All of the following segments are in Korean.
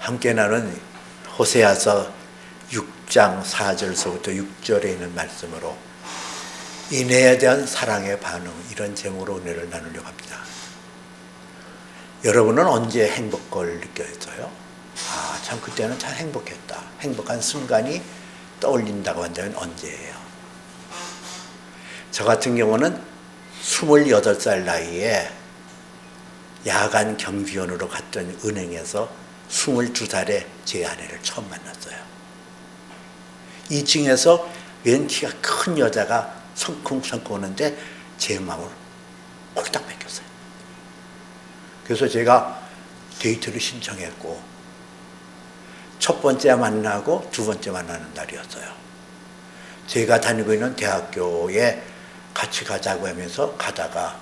함께 나눈 호세아서 6장 4절서부터 6절에 있는 말씀으로 인애에 대한 사랑의 반응, 이런 제목으로 은혜를 나누려고 합니다. 여러분은 언제 행복을 느꼈어요? 참 그때는 참 행복했다. 행복한 순간이 떠올린다고 한다면 언제예요? 저 같은 경우는 28살 나이에 야간 경비원으로 갔던 은행에서 22살에 제 아내를 처음 만났어요. 2층에서 웬 키가 큰 여자가 성쿵성쿵 오는데 제 마음을 홀딱 뺏겼어요. 그래서 제가 데이트를 신청했고, 첫 번째 만나고 두 번째 만나는 날이었어요. 제가 다니고 있는 대학교에 같이 가자고 하면서 가다가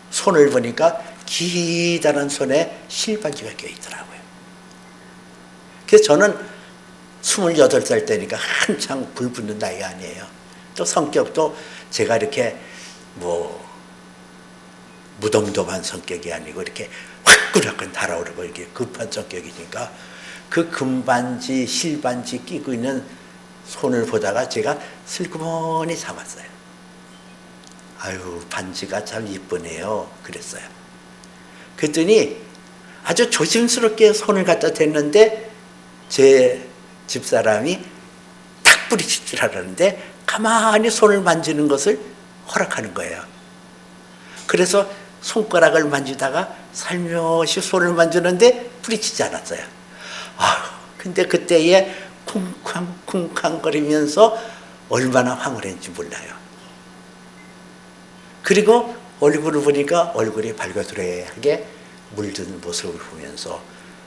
손을 보니까 기다란 손에 실반지가 껴있더라고요. 그래서 저는 28살 때니까 한창 불붙는 나이 아니에요. 또 성격도 제가 이렇게 무덤덤한 성격이 아니고 이렇게 화끈화끈 달아오르고 이렇게 급한 성격이니까 그 금반지, 실반지 끼고 있는 손을 보다가 제가 슬그머니 잡았어요. 아유, 반지가 참 이쁘네요. 그랬어요. 그랬더니 아주 조심스럽게 손을 갖다 댔는데 제 집사람이 탁 부딪힐 줄 알았는데 가만히 손을 만지는 것을 허락하는 거예요. 그래서 손가락을 만지다가 살며시 손을 만지는데 부딪히지 않았어요. 근데 그때에 쿵쾅쿵쾅거리면서 얼마나 황홀했는지 몰라요. 그리고 얼굴을 보니까 얼굴이 발그레하게 물든 모습을 보면서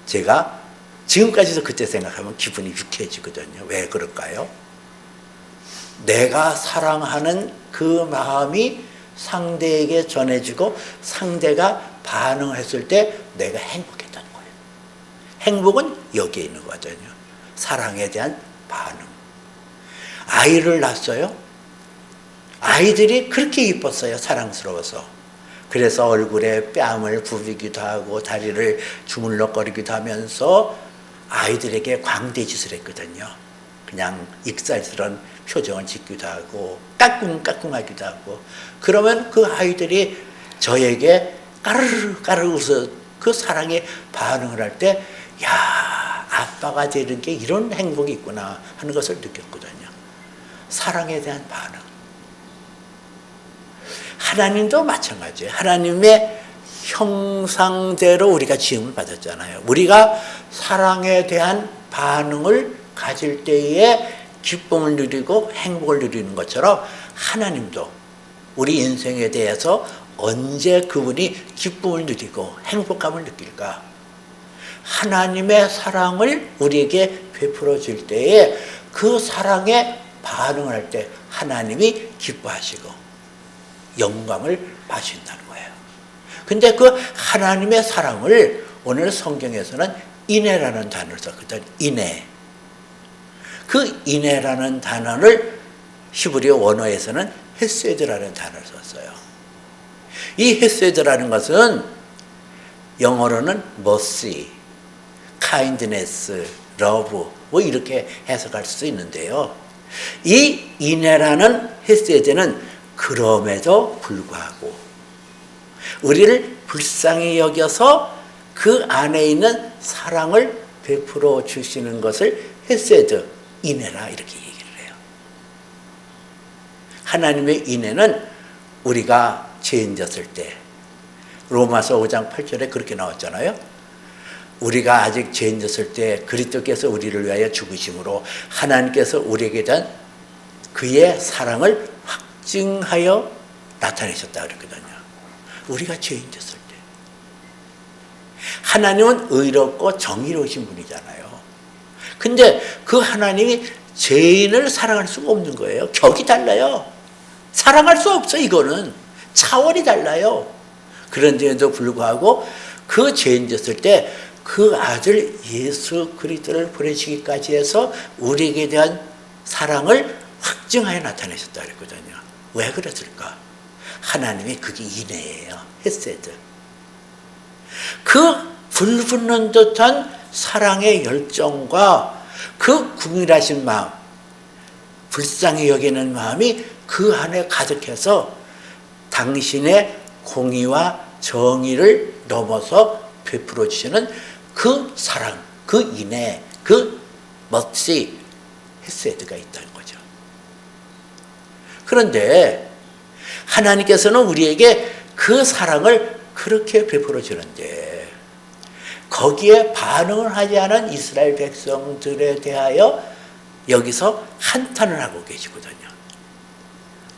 제가 지금까지도 그때 생각하면 기분이 유쾌해지거든요. 왜 그럴까요? 내가 사랑하는 그 마음이 상대에게 전해지고 상대가 반응했을 때 내가 행복했다는 거예요. 행복은 여기에 있는 거거든요. 사랑에 대한 반응. 아이를 낳았어요. 아이들이 그렇게 이뻤어요. 사랑스러워서. 그래서 얼굴에 뺨을 부비기도 하고 다리를 주물럭거리기도 하면서 아이들에게 광대짓을 했거든요. 그냥 익살스러운 표정을 짓기도 하고 까꿍까꿍하기도 하고, 그러면 그 아이들이 저에게 까르르 까르르 웃어 그 사랑에 반응을 할 때, 야, 아빠가 되는 게 이런 행복이 있구나 하는 것을 느꼈거든요. 사랑에 대한 반응. 하나님도 마찬가지예요. 하나님의 형상대로 우리가 지음을 받았잖아요. 우리가 사랑에 대한 반응을 가질 때에 기쁨을 누리고 행복을 누리는 것처럼 하나님도 우리 인생에 대해서 언제 그분이 기쁨을 누리고 행복감을 느낄까? 하나님의 사랑을 우리에게 베풀어 줄 때에 그 사랑에 반응을 할 때 하나님이 기뻐하시고 영광을 받으신다는 거예요. 근데 그 하나님의 사랑을 오늘 성경에서는 인애라는 단어를 썼거든. 인애. 그 인애라는 단어를 히브리어 원어에서는 헤세드라는 단어를 썼어요. 이 헤세드라는 것은 영어로는 mercy, kindness, love 이렇게 해석할 수 있는데요. 이 인애라는 헤세드는 그럼에도 불구하고 우리를 불쌍히 여겨서 그 안에 있는 사랑을 베풀어 주시는 것을 헤세드, 인애라 이렇게 얘기를 해요. 하나님의 인애는 우리가 죄인 졌을 때 로마서 5장 8절에 그렇게 나왔잖아요. 우리가 아직 죄인 졌을 때 그리스도께서 우리를 위하여 죽으심으로 하나님께서 우리에게 대한 그의 사랑을 확증하여 나타내셨다 그랬거든요. 우리가 죄인 졌을 때 하나님은 의롭고 정의로우신 분이잖아요. 근데 그 하나님이 죄인을 사랑할 수가 없는 거예요. 격이 달라요. 사랑할 수 없어. 이거는 차원이 달라요. 그런데도 불구하고 그 죄인 졌을 때 그 아들 예수 그리스도를 보내시기까지 해서 우리에게 대한 사랑을 확증하여 나타내셨다 그랬거든요. 왜 그랬을까? 하나님이 그게 인애예요. 헤세드. 그 불붙는 듯한 사랑의 열정과 그 궁일하신 마음, 불쌍히 여기는 마음이 그 안에 가득해서 당신의 공의와 정의를 넘어서 베풀어 주시는 그 사랑, 그 인애, 그 mercy, 헤세드가 있다는 거죠. 그런데 하나님께서는 우리에게 그 사랑을 그렇게 베풀어 주는데 거기에 반응을 하지 않은 이스라엘 백성들에 대하여 여기서 한탄을 하고 계시거든요.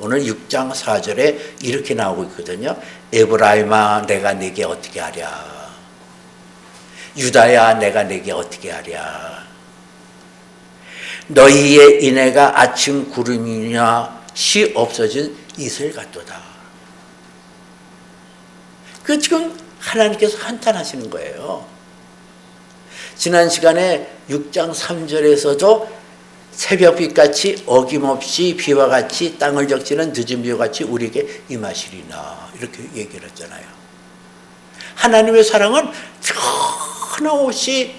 오늘 6장 4절에 이렇게 나오고 있거든요. 에브라임아 내가 네게 어떻게 하랴. 유다야 내가 네게 어떻게 하랴. 너희의 인애가 아침 구름이냐 시 없어진 이슬 같도다. 그 지금 하나님께서 한탄하시는 거예요. 지난 시간에 6장 3절에서도 새벽빛같이 어김없이 비와 같이 땅을 적시는 늦은 비와 같이 우리에게 임하시리나 이렇게 얘기를 했잖아요. 하나님의 사랑은 끊임없이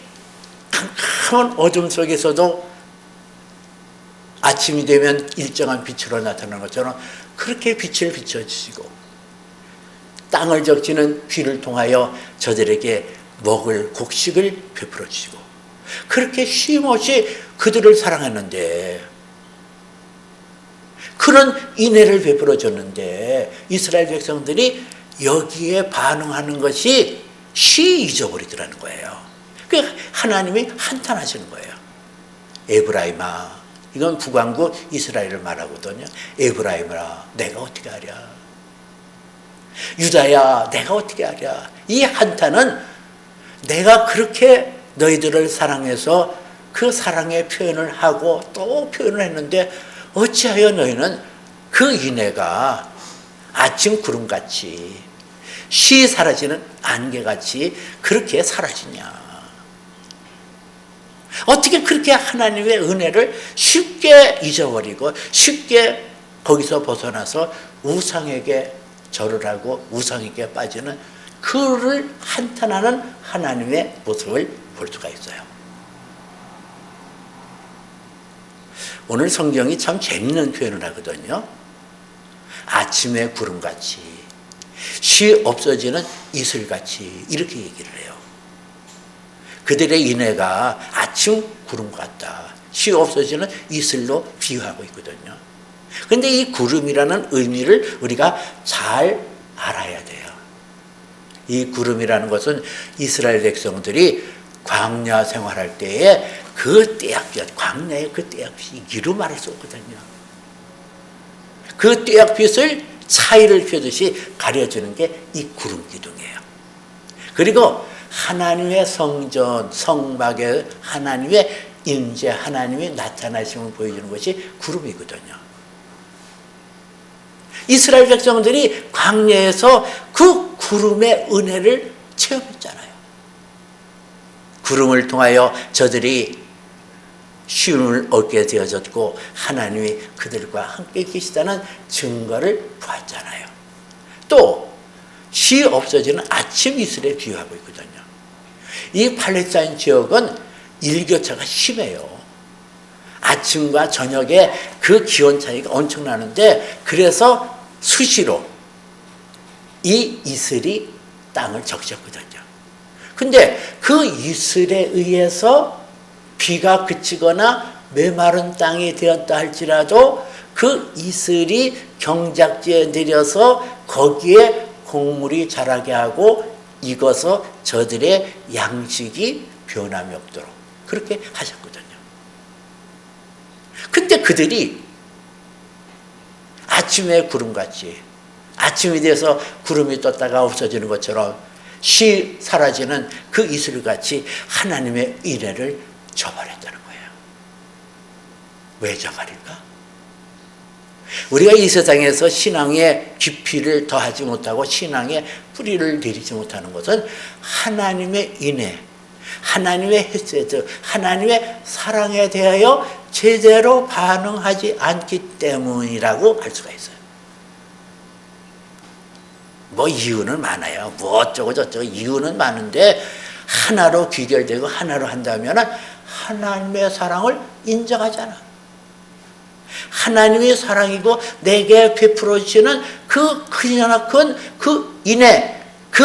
캄캄한 어둠 속에서도 아침이 되면 일정한 빛으로 나타나는 것처럼 그렇게 빛을 비춰주시고 땅을 적시는 비를 통하여 저들에게 먹을 곡식을 베풀어 주시고 그렇게 쉼없이 그들을 사랑했는데 그런 인애를 베풀어 줬는데 이스라엘 백성들이 여기에 반응하는 것이 잊어버리더라는 거예요. 그 하나님이 한탄하시는 거예요. 에브라임아, 이건 북왕국 이스라엘을 말하거든요. 에브라임아 내가 어떻게 하랴. 유다야 내가 어떻게 하랴. 이 한탄은 내가 그렇게 너희들을 사랑해서 그 사랑의 표현을 하고 또 표현을 했는데 어찌하여 너희는 그 인애가 아침 구름같이 쉬 사라지는 안개같이 그렇게 사라지냐. 어떻게 그렇게 하나님의 은혜를 쉽게 잊어버리고 쉽게 거기서 벗어나서 우상에게 절을 하고 우상에게 빠지는 그를 한탄하는 하나님의 모습을 볼 수가 있어요. 오늘 성경이 참 재밌는 표현을 하거든요. 아침의 구름같이 쉬 없어지는 이슬같이 이렇게 얘기를 해요. 그들의 인애가 아침 구름 같다. 쉬 없어지는 이슬로 비유하고 있거든요. 그런데 이 구름이라는 의미를 우리가 잘 알아야 돼요. 이 구름이라는 것은 이스라엘 백성들이 광야 생활할 때에 그 떼약빛, 광야의 그 떼약빛이 이루 말할 수 없거든요. 그 떼약빛을 차이를 펴듯이 가려주는 게 이 구름 기둥이에요. 그리고 하나님의 성전, 성막에 하나님의 임재, 하나님의 나타나심을 보여주는 것이 구름이거든요. 이스라엘 백성들이 광야에서 그 구름의 은혜를 체험했잖아요. 구름을 통하여 저들이 쉼을 얻게 되어졌고 하나님이 그들과 함께 계시다는 증거를 보았잖아요. 또 쉬 없어지는 아침 이슬에 비유하고 있거든요. 이 팔레스타인 지역은 일교차가 심해요. 아침과 저녁에 그 기온 차이가 엄청나는데 그래서 수시로 이 이슬이 땅을 적셨거든요. 근데 그 이슬에 의해서 비가 그치거나 메마른 땅이 되었다 할지라도 그 이슬이 경작지에 내려서 거기에 곡물이 자라게 하고 익어서 저들의 양식이 변함이 없도록 그렇게 하셨거든요. 근데 그들이 아침에 구름같이 아침이 돼서 구름이 떴다가 없어지는 것처럼 쉬 사라지는 그 이슬같이 하나님의 인애를 저버렸다는 거예요. 왜 저버릴까? 우리가 이 세상에서 신앙의 깊이를 더하지 못하고 신앙의 뿌리를 내리지 못하는 것은 하나님의 인애, 하나님의 헤세드, 하나님의 사랑에 대하여 제대로 반응하지 않기 때문이라고 할 수가 있어요. 뭐 이유는 많아요. 뭐 어쩌고 저쩌고 이유는 많은데 하나로 귀결되고 하나로 한다면 하나님의 사랑을 인정하잖아. 하나님의 사랑이고 내게 베풀어 주시는 그 크나큰 그 인애, 그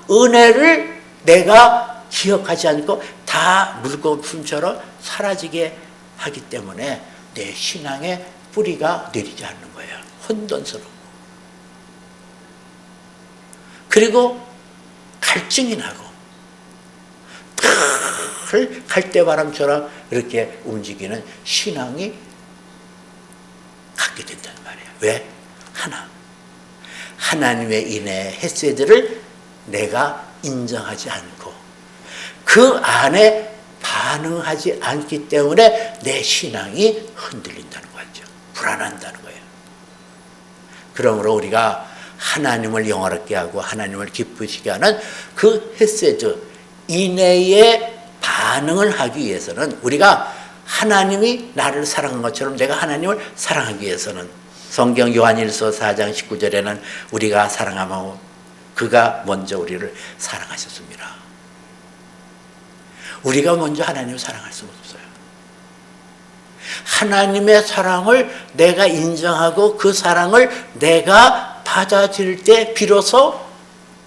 은혜를 내가 기억하지 않고 다 물거품처럼 사라지게 하기 때문에 내 신앙의 뿌리가 내리지 않는 거예요. 혼돈스러워. 그리고 갈증이 나고 갈대바람처럼 이렇게 움직이는 신앙이 갖게 된단 말이에요. 왜? 하나님의 인해 헤세드를 내가 인정하지 않고 그 안에 반응하지 않기 때문에 내 신앙이 흔들린다는 거죠. 불안한다는 거예요. 그러므로 우리가 하나님을 영화롭게 하고 하나님을 기쁘시게 하는 그 헤세드, 인애에 반응을 하기 위해서는 우리가 하나님이 나를 사랑한 것처럼 내가 하나님을 사랑하기 위해서는 성경 요한일서 4장 19절에는 우리가 사랑하면 그가 먼저 우리를 사랑하셨습니다. 우리가 먼저 하나님을 사랑할 수 없어요. 하나님의 사랑을 내가 인정하고 그 사랑을 내가 받아들일 때 비로소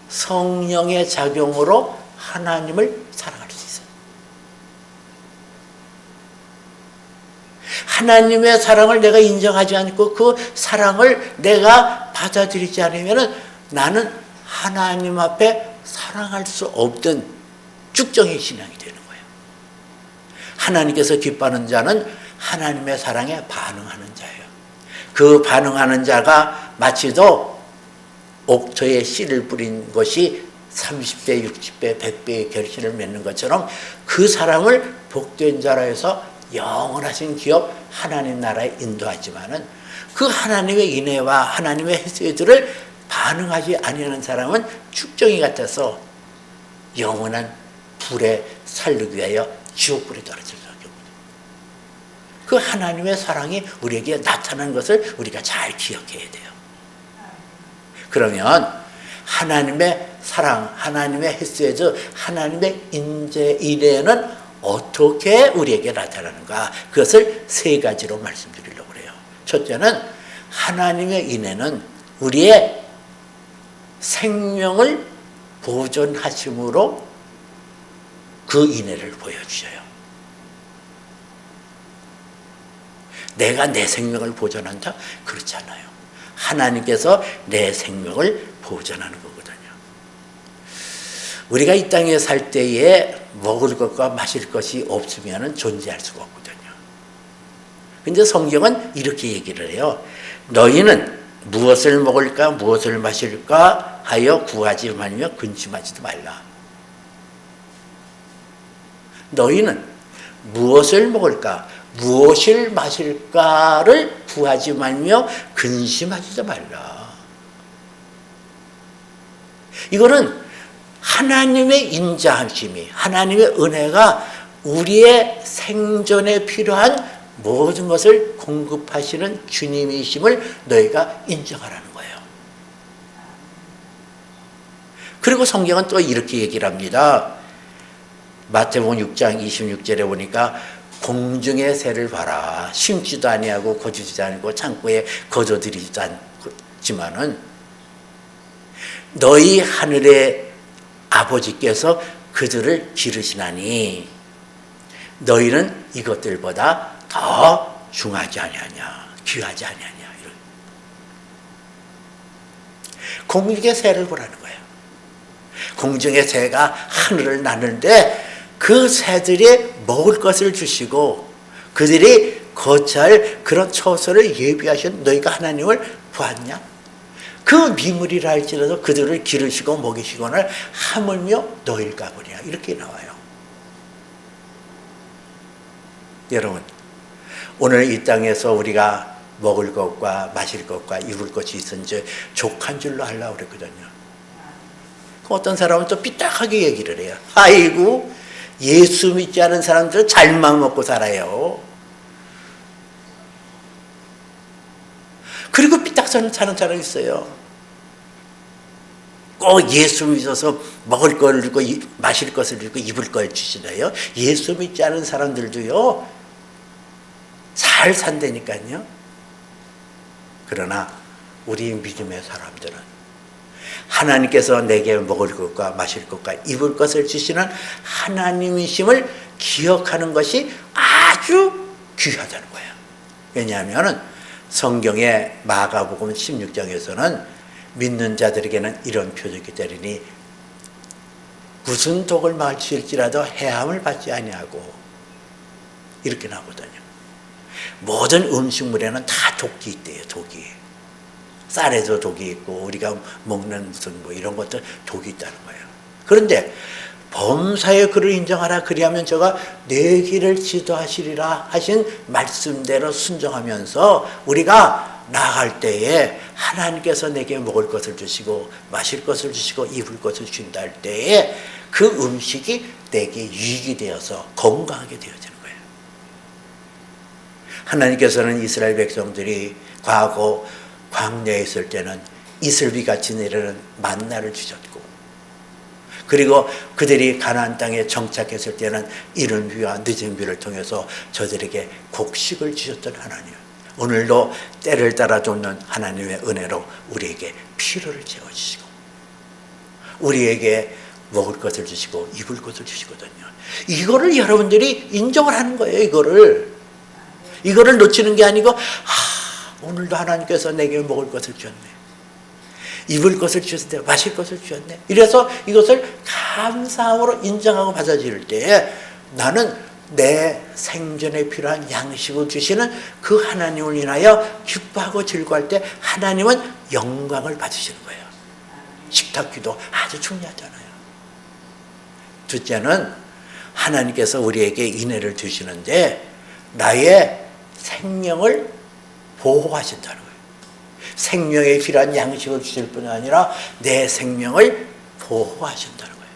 성령의 작용으로 하나님을 사랑할 수 있어요. 하나님의 사랑을 내가 인정하지 않고 그 사랑을 내가 받아들이지 않으면 나는 하나님 앞에 사랑할 수 없던 쭉정의 신앙이 되는 거예요. 하나님께서 기뻐하는 자는 하나님의 사랑에 반응하는 자예요. 그 반응하는 자가 마치도 옥토에 씨를 뿌린 것이 30배, 60배, 100배의 결실을 맺는 것처럼 그 사람을 복된 자라 해서 영원하신 기업 하나님 나라에 인도하지만은 그 하나님의 인애와 하나님의 헤세드를 반응하지 아니하는 사람은 축정이 같아서 영원한 불에 살르기 위하여 지옥불에 떨어질 수밖에 없습니다. 그 하나님의 사랑이 우리에게 나타난 것을 우리가 잘 기억해야 돼요. 그러면 하나님의 사랑, 하나님의 헤세드, 하나님의 인애는 어떻게 우리에게 나타나는가? 그것을 세 가지로 말씀드리려고 해요. 첫째는 하나님의 인애는 우리의 생명을 보존하심으로 그 인애를 보여주셔요. 내가 내 생명을 보존한다? 그렇지 않아요. 하나님께서 내 생명을 보존하는 거거든요. 우리가 이 땅에 살 때에 먹을 것과 마실 것이 없으면 존재할 수가 없거든요. 근데 성경은 이렇게 얘기를 해요. 너희는 무엇을 먹을까 무엇을 마실까 하여 구하지 말며 근심하지도 말라. 너희는 무엇을 먹을까 무엇을 마실까를 구하지 말며 근심하지도 말라. 이거는 하나님의 인자하심이, 하나님의 은혜가 우리의 생존에 필요한 모든 것을 공급하시는 주님이심을 너희가 인정하라는 거예요. 그리고 성경은 또 이렇게 얘기를 합니다. 마태복음 6장 26절에 보니까 공중의 새를 봐라. 심지도 아니하고 거두지도 않고 창고에 거둬들이지도 않지만은 너희 하늘의 아버지께서 그들을 기르시나니 너희는 이것들보다 더 중하지 아니하냐, 귀하지 아니하냐. 공중의 새를 보라는 거예요. 공중의 새가 하늘을 나는데 그 새들이 먹을 것을 주시고 그들이 거처할 그런 처소를 예비하신 너희가 하나님을 보았냐? 그 미물이라 할지라도 그들을 기르시고 먹이시거늘 하물며 너희를 가보랴. 이렇게 나와요. 여러분, 오늘 이 땅에서 우리가 먹을 것과 마실 것과 입을 것이 있은지 족한 줄로 하려고 그랬거든요. 어떤 사람은 또 삐딱하게 얘기를 해요. 아이고, 예수 믿지 않은 사람들은 잘만 먹고 살아요. 그리고 삐딱 사는 사람이 있어요. 꼭 예수 믿어서 먹을 걸 주고 마실 것을 주고 입을 걸 주시나요? 예수 믿지 않은 사람들도요 잘 산다니까요. 그러나 우리 믿음의 사람들은 하나님께서 내게 먹을 것과 마실 것과 입을 것을 주시는 하나님이심을 기억하는 것이 아주 귀하다는 거예요. 왜냐하면 성경의 마가복음 16장에서는 믿는 자들에게는 이런 표적이 되리니 무슨 독을 마실지라도 해함을 받지 아니하고 이렇게 나오거든요. 모든 음식물에는 다 독이 있대요. 독이. 쌀에도 독이 있고 우리가 먹는 무슨 뭐 이런 것도 독이 있다는 거예요. 그런데 범사의 그를 인정하라 그리하면 저가 내 길을 지도하시리라 하신 말씀대로 순종하면서 우리가 나아갈 때에 하나님께서 내게 먹을 것을 주시고 마실 것을 주시고 입을 것을 주신다 할 때에 그 음식이 내게 유익이 되어서 건강하게 되어지는 거예요. 하나님께서는 이스라엘 백성들이 과거 광야에 있을 때는 이슬비같이 내리는 만나를 주셨고 그리고 그들이 가나안 땅에 정착했을 때는 이른 비와 늦은 비를 통해서 저들에게 곡식을 주셨던 하나님, 오늘도 때를 따라 쫓는 하나님의 은혜로 우리에게 필요를 채워주시고 우리에게 먹을 것을 주시고 입을 것을 주시거든요. 이거를 여러분들이 인정을 하는 거예요. 이거를 놓치는 게 아니고 오늘도 하나님께서 내게 먹을 것을 주셨네, 입을 것을 주셨네, 마실 것을 주셨네. 이래서 이것을 감사함으로 인정하고 받아들일 때에 나는 내 생존에 필요한 양식을 주시는 그 하나님을 인하여 기뻐하고 즐거워할 때 하나님은 영광을 받으시는 거예요. 식탁기도 아주 중요하잖아요. 둘째는 하나님께서 우리에게 인애를 주시는데 나의 생명을 보호하신다는 거예요. 생명에 필요한 양식을 주실 뿐 아니라 내 생명을 보호하신다는 거예요.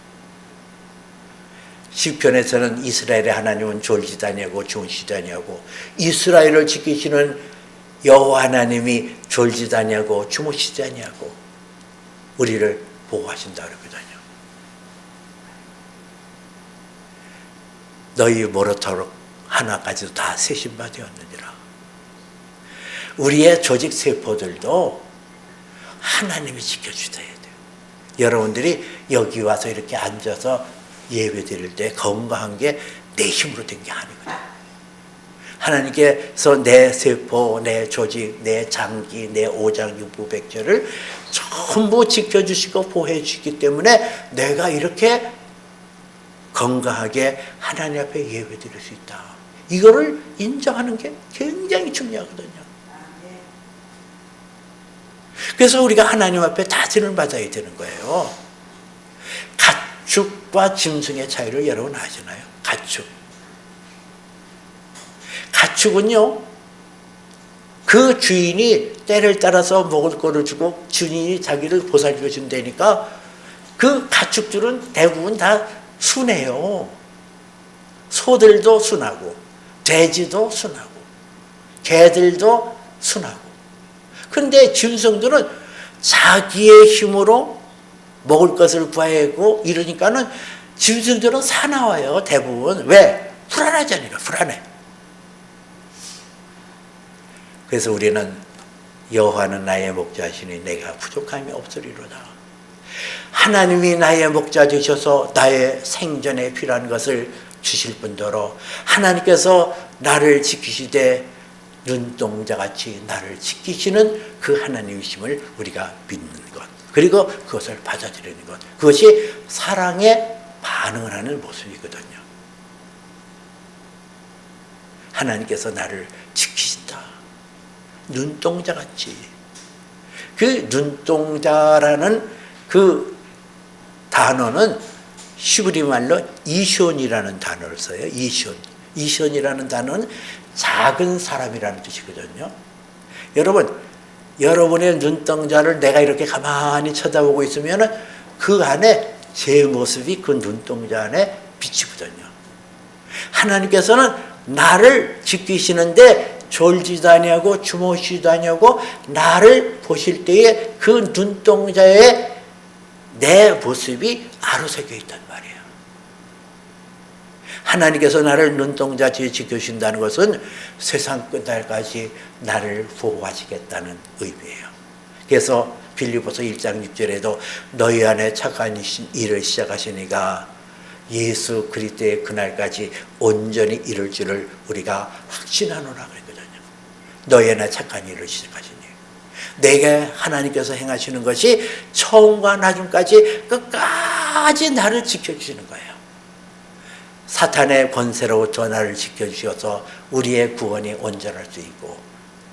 시편에서는 이스라엘의 하나님은 졸지도 아니하고 주무시지도 아니하고 이스라엘을 지키시는 여호와 하나님이 졸지도 아니하고 주무시지 아니하고 우리를 보호하신다 그러거든요. 너희 모르도록 하나까지도 다 세신 바 되었느니라. 우리의 조직 세포들도 하나님이 지켜주셔야 돼요. 여러분들이 여기 와서 이렇게 앉아서 예배 드릴 때 건강한 게 내 힘으로 된 게 아니거든요. 하나님께서 내 세포, 내 조직, 내 장기, 내 오장, 육부, 백절을 전부 지켜주시고 보호해 주시기 때문에 내가 이렇게 건강하게 하나님 앞에 예배 드릴 수 있다. 이거를 인정하는 게 굉장히 중요하거든요. 그래서 우리가 하나님 앞에 다스림을 받아야 되는 거예요. 가축과 짐승의 차이를 여러분 아시나요? 가축은요, 그 주인이 때를 따라서 먹을 거를 주고 주인이 자기를 보살펴 준다니까 그 가축들은 대부분 다 순해요. 소들도 순하고 돼지도 순하고 개들도 순하고. 그런데 짐승들은 자기의 힘으로 먹을 것을 구하고 이러니까는 짐승들은 사나워요. 대부분. 왜? 불안하잖아요. 불안해. 그래서 우리는 여호와는 나의 목자시니 내가 부족함이 없으리로다. 하나님이 나의 목자 되셔서 나의 생존에 필요한 것을 주실 뿐더러 하나님께서 나를 지키시되 눈동자같이 나를 지키시는 그 하나님이심을 우리가 믿는 것, 그리고 그것을 받아들이는 것, 그것이 사랑에 반응을 하는 모습이거든요. 하나님께서 나를 지키신다. 눈동자같이. 그 눈동자라는 그 단어는 히브리 말로 이숀이라는 단어를 써요. 이숀이라는 단어는 작은 사람이라는 뜻이거든요. 여러분, 여러분의 눈동자를 내가 이렇게 가만히 쳐다보고 있으면 그 안에 제 모습이 그 눈동자 안에 비치거든요. 하나님께서는 나를 지키시는데 졸지도 아니하고 주무시지도 아니하고 나를 보실 때에 그 눈동자에 내 모습이 아로새겨 있단 말이에요. 하나님께서 나를 눈동자같이 지켜주신다는 것은 세상 끝날까지 나를 보호하시겠다는 의미예요. 그래서 빌립보서 1장 6절에도 너희 안에 착한 일을 시작하시니가 예수 그리스도의 그날까지 온전히 이룰 줄을 우리가 확신하노라 그랬거든요. 너희 안에 착한 일을 시작하시니 내게 하나님께서 행하시는 것이 처음과 나중까지 끝까지 나를 지켜주시는 거예요. 사탄의 권세로부터 나를 지켜주셔서 우리의 구원이 온전할 수 있고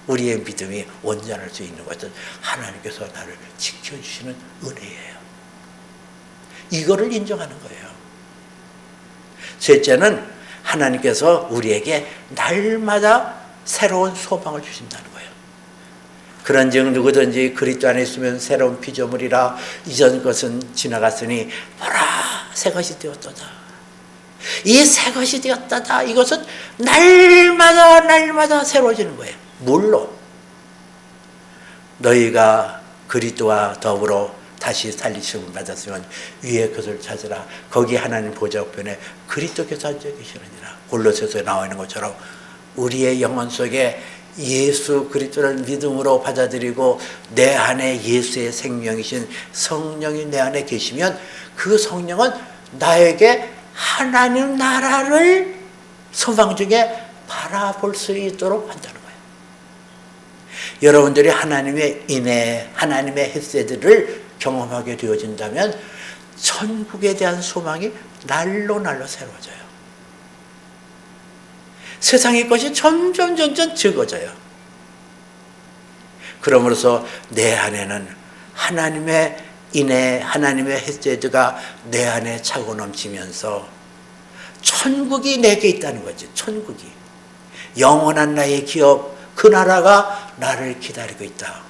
우리의 믿음이 온전할 수 있는 것은 하나님께서 나를 지켜주시는 은혜예요. 이거를 인정하는 거예요. 셋째는 하나님께서 우리에게 날마다 새로운 소망을 주신다는 거예요. 그런즉 누구든지 그리스도 안에 있으면 새로운 피조물이라 이전 것은 지나갔으니 보라 새 것이 되었도다. 이 새 것이 되었다. 이것은 날마다 새로워지는 거예요. 물론 너희가 그리스도와 더불어 다시 살리심을 받았으면 위의 것을 찾으라. 거기 하나님 보좌 우편에 그리스도께서 앉아 계시느니라. 골로새서에 나와 있는 것처럼 우리의 영혼 속에 예수 그리스도를 믿음으로 받아들이고 내 안에 예수의 생명이신 성령이 내 안에 계시면 그 성령은 나에게 하나님 나라를 소망 중에 바라볼 수 있도록 한다는 거예요. 여러분들이 하나님의 인애, 하나님의 햇새들을 경험하게 되어진다면 천국에 대한 소망이 날로 새로워져요. 세상의 것이 점점 적어져요. 그러므로서 내 안에는 하나님의 인애, 하나님의 햇새가 내 안에 차고 넘치면서 천국이 내게 있다는 거지. 천국이 영원한 나의 기업, 그 나라가 나를 기다리고 있다.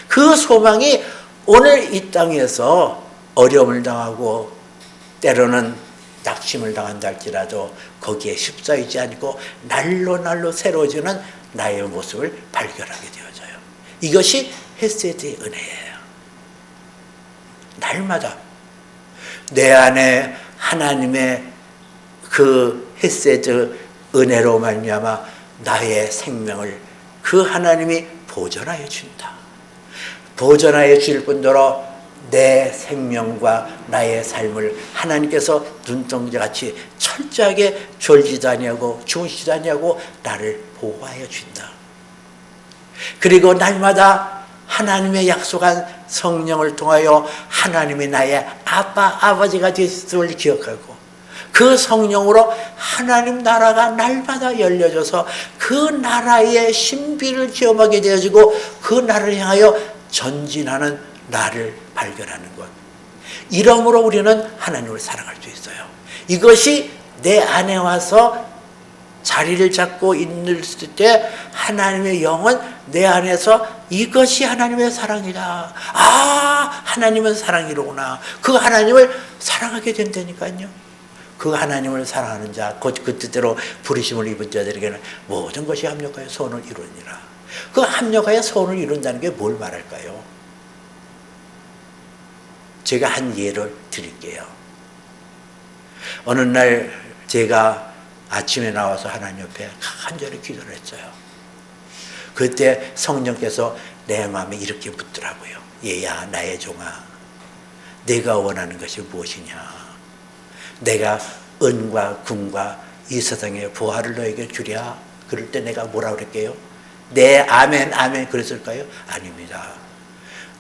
그 소망이 오늘 이 땅에서 어려움을 당하고 때로는 낙심을 당한다 할지라도 거기에 휩싸이지 않고 날로 새로워지는 나의 모습을 발견하게 되어져요. 이것이 햇새의 은혜예요. 날마다 내 안에 하나님의 그 햇새의 은혜로 말미암아 나의 생명을 그 하나님이 보존하여 준다. 보존하여 줄 뿐더러 내 생명과 나의 삶을 하나님께서 눈동자같이 철저하게 졸지도 아니하고 주무시지도 아니하고 나를 보호하여 준다. 그리고 날마다 하나님의 약속한 성령을 통하여 하나님이 나의 아버지가 되셨음을 기억하고 그 성령으로 하나님 나라가 날마다 열려져서 그 나라의 신비를 체험하게 되어지고 그 나라를 향하여 전진하는 나를 발견하는 것. 이러므로 우리는 하나님을 사랑할 수 있어요. 이것이 내 안에 와서 자리를 잡고 있을 때 하나님의 영은 내 안에서 이것이 하나님의 사랑이다. 아, 하나님은 사랑이로구나. 그 하나님을 사랑하게 된다니까요. 그 하나님을 사랑하는 자, 그 뜻대로 부르심을 입은 자들에게는 모든 것이 합력하여 소원을 이루니라. 그 합력하여 소원을 이룬다는 게 뭘 말할까요? 제가 한 예를 드릴게요. 어느 날 제가 아침에 나와서 하나님 옆에 간절히 기도를 했어요. 그때 성령께서 내 마음에 이렇게 묻더라고요. 얘야, 나의 종아, 내가 원하는 것이 무엇이냐? 내가 은과 금과 이 세상의 보화를 너에게 주랴. 그럴 때 내가 뭐라 그랬게요? 네, 아멘, 아멘 그랬을까요? 아닙니다.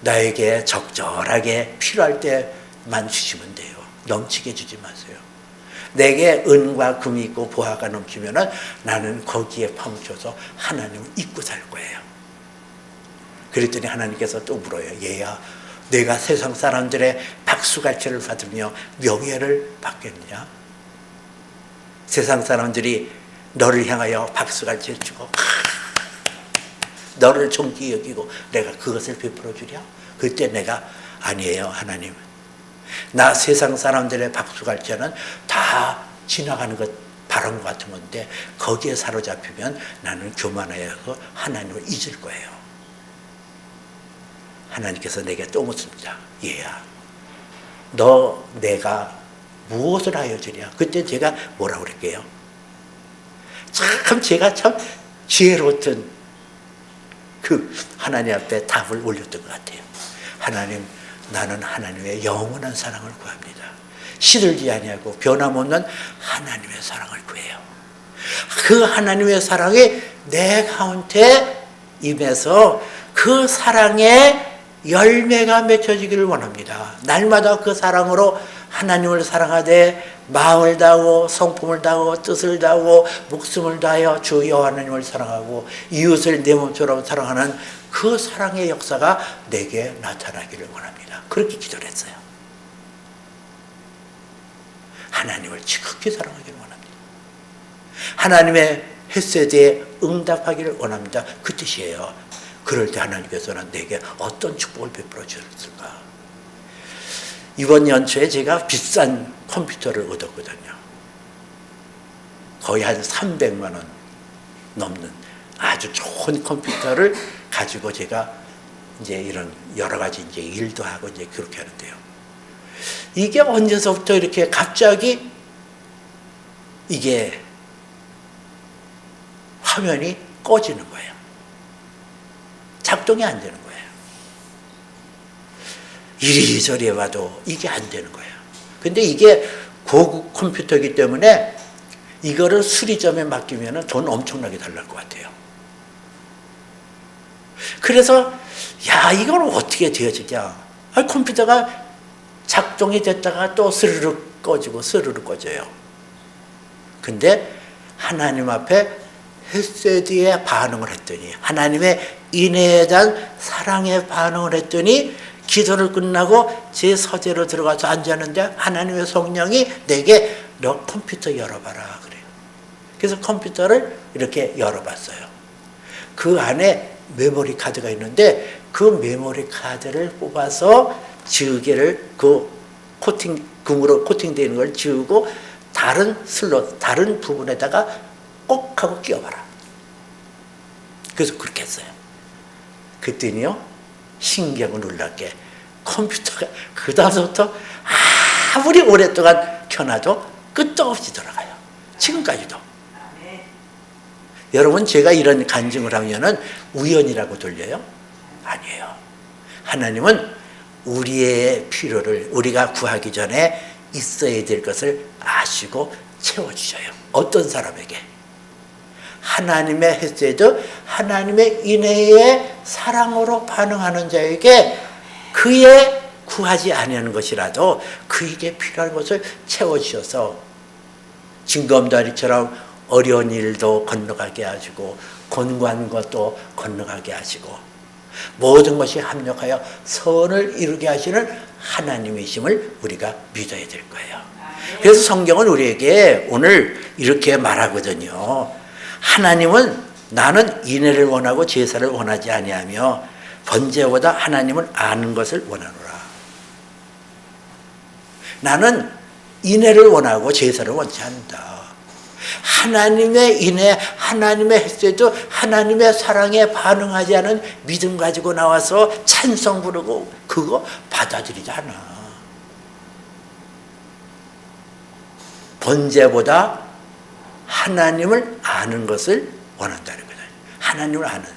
나에게 적절하게 필요할 때만 주시면 돼요. 넘치게 주지 마세요. 내게 은과 금이 있고 보화가 넘치면은 나는 거기에 파묻혀서 하나님을 잊고 살 거예요. 그랬더니 하나님께서 또 물어요. 얘야, 내가 세상 사람들의 박수갈채를 받으며 명예를 받겠느냐? 세상 사람들이 너를 향하여 박수갈채를 주고 너를 존귀히 여기고 내가 그것을 베풀어 주랴? 그때 내가 아니에요, 하나님. 나 세상 사람들의 박수갈채는 다 지나가는 것, 바람 같은 건데 거기에 사로잡히면 나는 교만하여서 하나님을 잊을 거예요. 하나님께서 내게 또 묻습니다. 얘야, 너 내가 무엇을 하여 주랴. 그때 제가 뭐라고 그럴게요? 참 제가 참 지혜로웠던 그 하나님 앞에 답을 올렸던 것 같아요. 하나님, 나는 하나님의 영원한 사랑을 구합니다. 시들지 아니하고 변함없는 하나님의 사랑을 구해요. 그 하나님의 사랑이 내 가운데 임해서 그 사랑의 열매가 맺혀지기를 원합니다. 날마다 그 사랑으로 하나님을 사랑하되 마음을 다하고 성품을 다하고 뜻을 다하고 목숨을 다하여 주 여호와 하나님을 사랑하고 이웃을 내 몸처럼 사랑하는 그 사랑의 역사가 내게 나타나기를 원합니다. 그렇게 기도를 했어요. 하나님을 지극히 사랑하기를 원합니다. 하나님의 헤세드에 응답하기를 원합니다. 그 뜻이에요. 그럴 때 하나님께서는 내게 어떤 축복을 베풀어 주셨을까? 이번 연초에 제가 비싼 컴퓨터를 얻었거든요. 거의 한 300만 원 넘는 아주 좋은 컴퓨터를 가지고 제가 이제 이런 여러 가지 이제 일도 하고 이제 그렇게 하는데요. 이게 언제서부터 이렇게 갑자기 이게 화면이 꺼지는 거예요. 작동이 안 되는 거예요. 이리저리 봐도 이게 안 되는 거예요. 근데 이게 고급 컴퓨터이기 때문에 이거를 수리점에 맡기면 돈 엄청나게 달랄 것 같아요. 그래서 야, 이걸 어떻게 되어지냐. 컴퓨터가 작동이 됐다가 또 스르륵 꺼지고 스르륵 꺼져요. 근데 하나님 앞에 헤세드에 반응을 했더니, 하나님의 인애에 대한 사랑에 반응을 했더니 기도를 끝나고 제 서재로 들어가서 앉았는데 하나님의 성령이 내게 너 컴퓨터 열어봐라 그래요. 그래서 컴퓨터를 이렇게 열어봤어요. 그 안에 메모리 카드가 있는데 그 메모리 카드를 뽑아서 지우개를 그 코팅, 금으로 코팅되어 있는 걸 지우고 다른 슬롯, 다른 부분에다가 꼭 하고 끼워봐라. 그래서 그렇게 했어요. 그랬더니요, 신경을 놀랍게 컴퓨터가 그 다음부터 아무리 오랫동안 켜놔도 끝도 없이 돌아가요. 지금까지도. 여러분, 제가 이런 간증을 하면은 우연이라고 들려요? 아니에요. 하나님은 우리의 필요를 우리가 구하기 전에 있어야 될 것을 아시고 채워주셔요. 어떤 사람에게? 하나님의 헤세드, 하나님의 인애의 사랑으로 반응하는 자에게 그의 구하지 아니하는 것이라도 그에게 필요한 것을 채워주셔서 징검다리처럼 어려운 일도 건너가게 하시고 곤고한 것도 건너가게 하시고 모든 것이 합력하여 선을 이루게 하시는 하나님이심을 우리가 믿어야 될 거예요. 그래서 성경은 우리에게 오늘 이렇게 말하거든요. 하나님은 나는 인애를 원하고 제사를 원하지 아니하며 번제보다 하나님을 아는 것을 원하노라. 나는 인애를 원하고 제사를 원치 않는다. 하나님의 인애, 하나님의 헤세드, 하나님의 사랑에 반응하지 않은 믿음 가지고 나와서 찬송 부르고 그거 받아들이지 않아. 번제보다 하나님을 아는 것을 원한다는 거다. 하나님을 아는 거.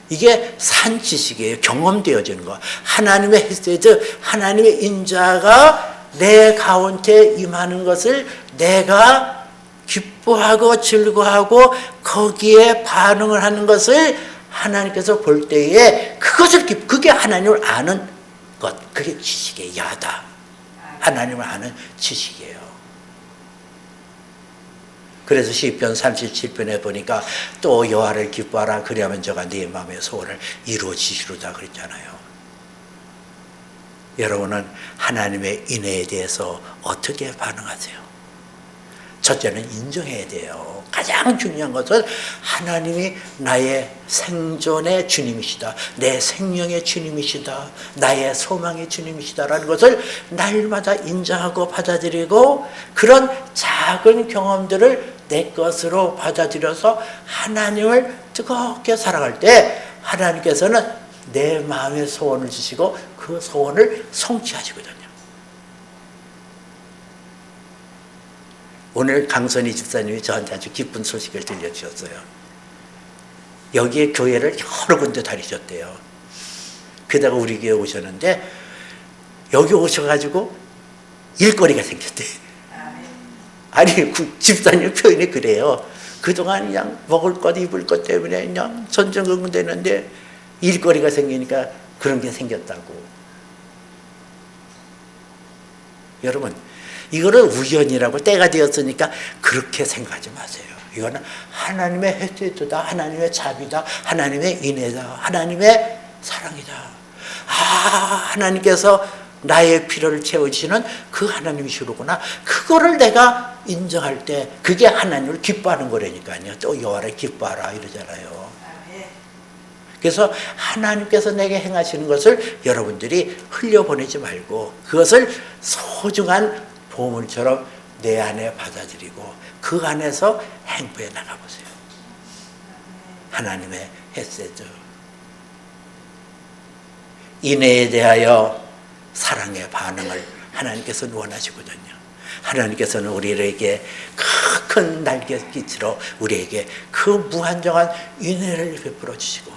이게 산 지식이에요. 경험되어지는 거. 하나님의 헤세드, 하나님의 인자가 내 가운데 임하는 것을 내가 기뻐하고 즐거워하고 거기에 반응을 하는 것을 하나님께서 볼 때에 그게 하나님을 아는 것. 그게 지식이에요. 야다. 하나님을 아는 지식이에요. 그래서 시편 37편에 보니까 또 여호와를 기뻐하라 그리하면 저가 네 마음의 소원을 이루어지시리로다 그랬잖아요. 여러분은 하나님의 인애에 대해서 어떻게 반응하세요? 첫째는 인정해야 돼요. 가장 중요한 것은 하나님이 나의 생존의 주님이시다. 내 생명의 주님이시다. 나의 소망의 주님이시다라는 것을 날마다 인정하고 받아들이고 그런 작은 경험들을 내 것으로 받아들여서 하나님을 뜨겁게 사랑할 때 하나님께서는 내 마음의 소원을 주시고 그 소원을 성취하시거든요. 오늘 강선희 집사님이 저한테 아주 기쁜 소식을 들려주셨어요. 여기에 교회를 여러 군데 다니셨대요. 게다가 우리 교회 오셨는데 여기 오셔가지고 일거리가 생겼대요. 아니 그 집사님 표현이 그래요. 그동안 그냥 먹을 것 입을 것 때문에 그냥 전전긍긍되는데 일거리가 생기니까 그런 게 생겼다고. 여러분 이거를 우연이라고 때가 되었으니까 그렇게 생각하지 마세요. 이거는 하나님의 혜택이다, 하나님의 자비다, 하나님의 인애다, 하나님의 사랑이다. 하나님께서 나의 필요를 채워주시는 그 하나님이시로구나. 그거를 내가 인정할 때 그게 하나님을 기뻐하는 거라니까요. 또 여호와를 기뻐하라 이러잖아요. 그래서 하나님께서 내게 행하시는 것을 여러분들이 흘려보내지 말고 그것을 소중한 보물처럼 내 안에 받아들이고 그 안에서 행복해 나가보세요. 하나님의 헤세드. 인애에 대하여 사랑의 반응을 하나님께서는 원하시거든요. 하나님께서는 우리에게 큰 날갯빛으로 우리에게 그 무한정한 인애를 베풀어 주시고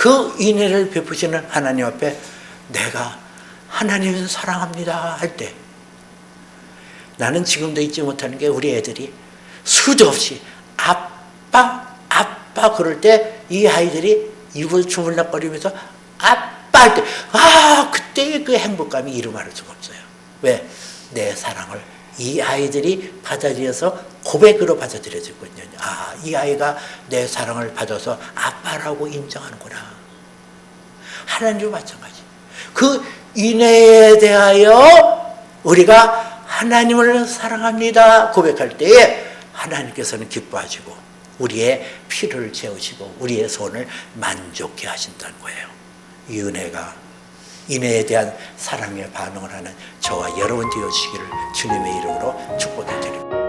그 인애를 베푸시는 하나님 앞에 내가 하나님을 사랑합니다 할 때 나는 지금도 잊지 못하는 게 우리 애들이 수도 없이 아빠 아빠 그럴 때 이 아이들이 입을 주물럭거리면서 아빠 할 때 그때의 그 행복감이 이루 말할 수가 없어요. 왜? 내 사랑을 이 아이들이 받아들여서 고백으로 받아들여졌거든요. 이 아이가 내 사랑을 받아서 아빠라고 인정하는구나. 하나님도 마찬가지. 그 인애에 대하여 우리가 하나님을 사랑합니다 고백할 때에 하나님께서는 기뻐하시고 우리의 필요를 채우시고 우리의 소원을 만족해 하신다는 거예요. 이 은혜가 인애에 대한 사랑의 반응을 하는 저와 여러분 되어주시기를 주님의 이름으로 축복드립니다.